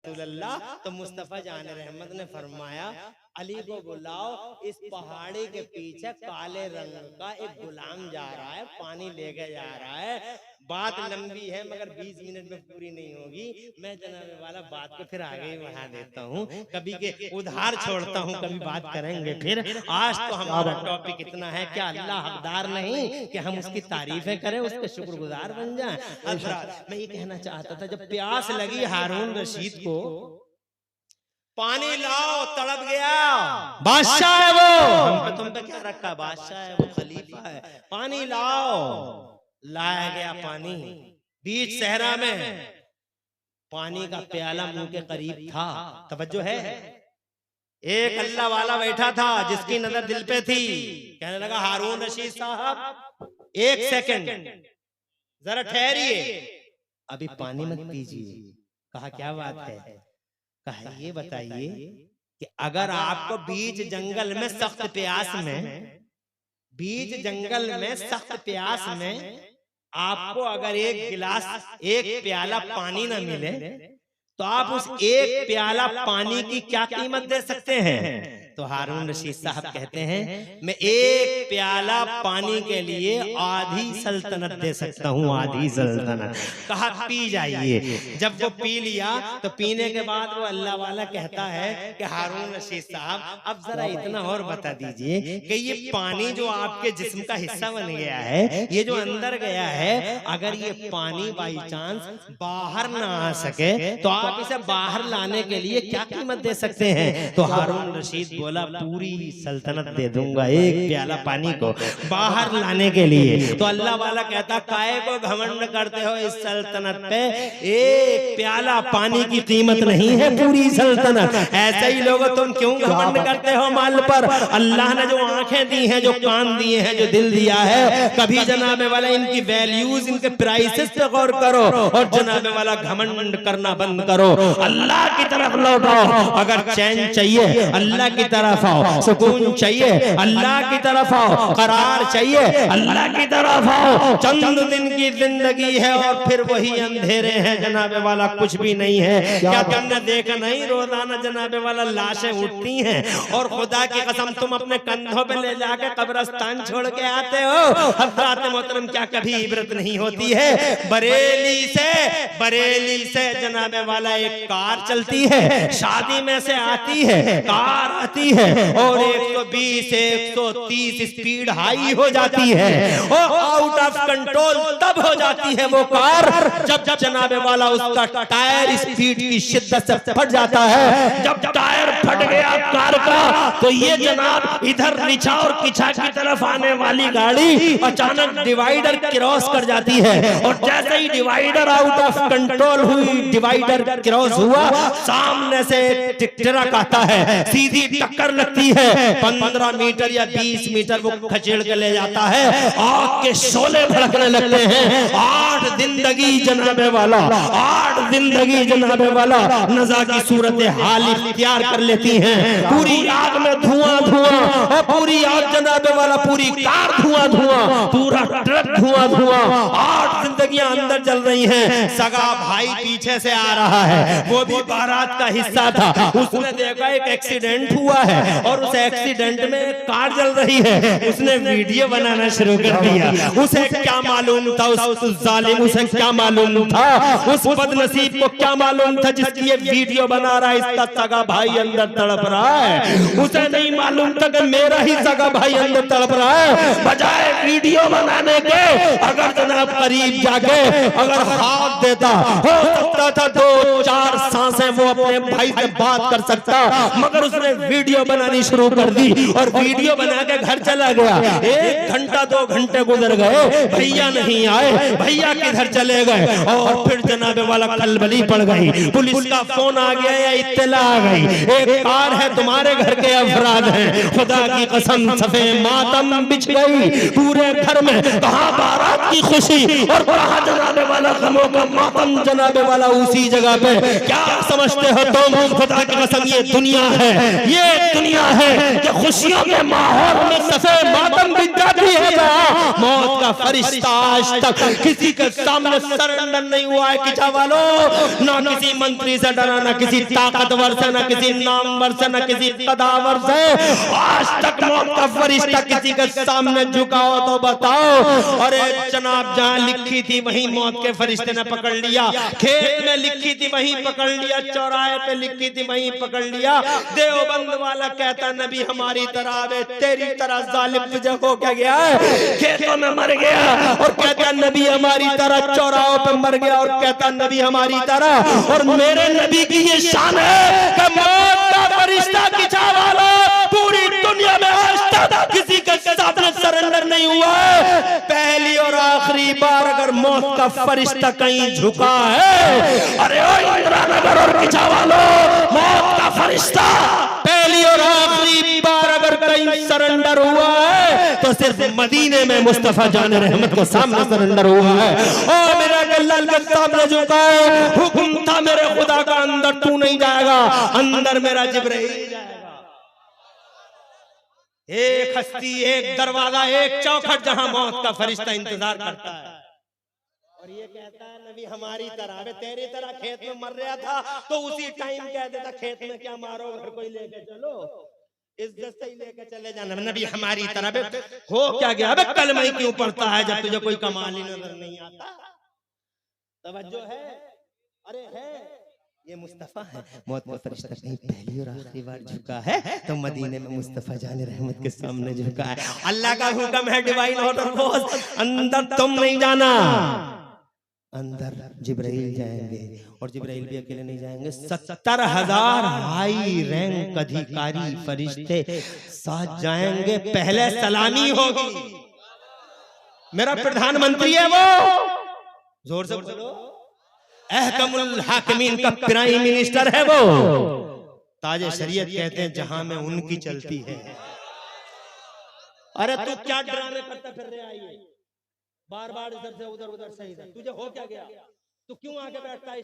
रसूलल्लाह। तो मुस्तफ़ा जान रहमत ने फरमाया अली को बुलाओ, इस पहाड़ी के पीछे काले रंग का एक गुलाम जा रहा है, पानी लेके जा रहा है। बात लंबी है मगर 20 मिनट में पूरी नहीं होगी। मैं जनाब वाला बात को फिर आगे ही बढ़ा देता हूँ, कभी के उधार छोड़ता हूँ, कभी बात करेंगे फिर। आज तो हमारा टॉपिक इतना है, क्या अल्लाह हकदार नहीं कि हम उसकी तारीफें करें, उसके शुक्रगुजार बन जाएं। हज़रात मैं ये कहना चाहता था, जब प्यास लगी हारून रशीद को, पानी लाओ, तड़प गया, बादशाह है वो, हम पे तुम पे क्या रखा, बादशाह है वो, खलीफा है, पानी लाओ। लाया गया पानी, बीच सहरा में पानी का प्याला मुंह के करीब था। तवज्जो है, एक अल्लाह वाला बैठा था जिसकी नजर दिल पे थी। कहने लगा हारून रशीद साहब, एक सेकंड जरा ठहरिए, अभी पानी मत पीजिए। कहा क्या बात है? कहा ये बताइए कि अगर आपको बीच जंगल में सख्त प्यास में, बीच जंगल में सख्त प्यास में आपको अगर एक गिलास, एक प्याला पानी ना मिले, तो आप उस एक प्याला पानी की क्या कीमत दे सकते हैं? तो हारून रशीद साहब कहते हैं, मैं एक प्याला पानी के लिए आधी सल्तनत दे सकता हूँ, आधी सल्तनत। कहा पी जाइए। जब वो पी लिया तो पीने के बाद वो अल्लाह वाला कहता है कि हारून रशीद साहब अब जरा इतना और बता दीजिए कि ये पानी जो आपके जिस्म का हिस्सा बन गया है, ये जो अंदर गया है, अगर ये पानी बाई चांस बाहर ना आ सके तो आप इसे बाहर लाने के लिए क्या कीमत दे सकते हैं? तो हारून रशीद बोला पूरी सल्तनत दे दूंगा एक प्याला पानी को बाहर लाने के लिए। तो अल्लाह वाला कहता काहे को घमंड करते हो इस सल्तनत पे, एक प्याला पानी की कीमत नहीं है पूरी सल्तनत। ऐसे ही लोगों तुम क्यों घमंड करते हो माल पर? अल्लाह ने जो आंखें दी हैं, जो कान दिए हैं, जो दिल दिया है, कभी जनाबे वाला इनकी वैल्यूज, इनके प्राइसेस पे गौर करो और जनाबे वाला घमंड करना बंद करो। अल्लाह की तरफ लौटो। अगर चैन चाहिए अल्लाह की तरफ आओ, सुकून चाहिए अल्लाह की तरफ आओ, करार चाहिए अल्लाह की तरफ आओ। चंद दिन की जिंदगी है और फिर वही अंधेरे हैं जनाबे वाला, कुछ भी नहीं है। क्या तुमने देखा नहीं रोजाना जनाबे वाला लाशें उठती हैं और खुदा की कसम तुम अपने कंधों पे ले जाके कब्रिस्तान छोड़ के आते हो। हज़रात मोहतरम क्या कभी इबरत नहीं होती है? बरेली से जनाबे वाला एक कार चलती है, शादी में से आती है, कार आती है और 120 130 स्पीड हाई हो जाती है और आउट ऑफ कंट्रोल तब हो जाती है वो कार जब जनाबे वाला उसका टायर स्पीड की शिद्दत से फट जाता है। जब टायर फट गया कार का तो ये जनाब इधर रिछा और किछा की तरफ आने वाली गाड़ी अचानक डिवाइडर क्रॉस कर जाती है और जैसे ही डिवाइडर आउट ऑफ कंट्रोल हुई, डिवाइडर क्रॉस हुआ, सामने से ट्रक आता है, सीधी टक्कर लगती है। 15 मीटर या 20 मीटर वो खचेड़ के ले जाता है, आग के शोले भड़कने लगते हैं। 8 जिंदगी जनाबे वाला, 8 जिंदगी जनाबे वाला नज़ा की सूरत हाल इख्तियार कर लेती हैं। पूरी आग में धुआं धुआं और पूरी आग जनाबे वाला, पूरी कार धुआं धुआं, पूरा ट्रक धुआं धुआं, 8 जिंदगियां अंदर जल रही हैं। सगा भाई पीछे से आ रहा है, वो भी बारात का हिस्सा था। उसने देखा एक एक्सीडेंट हुआ है और उस एक्सीडेंट में कार जल रही है, उसने वीडियो बनाना शुरू कर दिया। उसे क्या मालूम था, उस जालिम उसे क्या मालूम था, उस बदनसीब को क्या मालूम था जिसकी ये वीडियो बना रहा है इसका सगा भाई अंदर तड़प रहा है। उसे नहीं मालूम था कि मेरा ही सगा भाई अंदर तड़प रहा है। बजाय वीडियो बनाने के अगर जनाब करीब जाके अगर हाथ देता, हो सकता था 2-4 सांसें वो अपने भाई से बात कर सकता, मगर उसने वीडियो बनानी शुरू कर दी और वीडियो बना के घर चला गया। 1 घंटा 2 घंटे गुजर गए, भैया नहीं आए, भैया किधर चले गए और फिर जनाबे वाला खलबली पड़ गई। पुलिस का फोन आ गया या इत्तला आ गई, एक कार है तुम्हारे घर के अफराद हैं। खुदा की कसम सफे मातम बिछ गई पूरे घर में। कहाँ बारात की खुशी और कहाँ जनाबे वाला गमों का मातम जनाबे वाला उसी जगह पे। क्या समझते हो तुम? खुदा की कसम ये दुनिया है, ये दुनिया है कि खुशियों के माहौल में सफे मातम बिक जाती है। मौत का फरिश्ता आज तक किसी के सामने सरेंडर नहीं हुआ है। किचा वालों, ना किसी मंत्री से डरा, ना किसी ताकतवर से, ना किसी नामवर से, ना किसी कदावर से। आज तक मौत का फरिश्ता किसी के सामने झुका हो तो बताओ। अरे जनाब, जहां लिखी थी वहीं मौत के फरिश्ते ने पकड़ लिया, खेत में लिखी थी वहीं पकड़ लिया, चौराहे पे लिखी थी वहीं पकड़ लिया। देवबंद वाला कहता नबी हमारी तरह है, तेरी तरह जालिम तुझे हो क्या गया है? खेतों में मर गया और कहता नबी हमारी तरह चौराहों पे मर गया और कहता नबी हमारी तरह। और मेरे नबी की ये शान है कि मौत का फरिश्ता किचा वाला पूरी दुनिया में आज तक किसी के सामने सरेंडर नहीं हुआ है। पहली और आखिरी बार अगर मौत का फरिश्ता कहीं झुका है, अरे ओ इंदिरानगर और किचा वालों, मौत का फरिश्ता पहली और आखिरी बार अगर कहीं सरेंडर हुआ है तो सिर्फ मदीने में मुस्तफा जाने रहमत के सामने सरेंडर हुआ है। और मेरा अल्लाह के सामने झुका है, हुक्म था मेरे खुदा का, अंदर तू नहीं जाएगा, अंदर मेरा जिब्राइल जाएगा। एक हस्ती, एक दरवाजा, एक चौखट जहां मौत का फरिश्ता इंतजार करता है। और ये कहता है नबी हमारी तरह, अबे तेरी तरह खेत में मर रहा था तो उसी टाइम कह देता खेत में क्या मारो, घर कोई लेके चलो, इज्जत से ही लेके चले जाना। नबी हमारी तरह हो क्या गया? अबे कलमा ही क्यों पढ़ता है जब तुझे कोई कमाल ही नजर नहीं आता? तवज्जो है? अरे है, ये मुस्तफा है। मौत का फरिश्ता कहीं पहली और आखिरी बार झुका है तो मदीने में मुस्तफा जाने रहमत के सामने झुका है। अल्लाह का हुक्म है, डिवाइन ऑर्डर बॉस, अंदर तुम नहीं जाना, अंदर जिब्राइल जाएंगे। और जिब्राइल भी अकेले नहीं जाएंगे, 70,000 हाई रैंक अधिकारी फरिश्ते साथ जाएंगे। पहले सलामी होगी, मेरा प्रधानमंत्री है वो, जोर से बोलो, अहकमुल हाकिमीन का प्राइम मिनिस्टर है वो, ताजे शरीयत कहते हैं जहां में उनकी चलती है। अरे तू क्या ड्रामे करता फिर रहा है? बार बार इधर से उधर, उधर से इधर, तुझे हो क्या गया? तू क्यों आके बैठता है?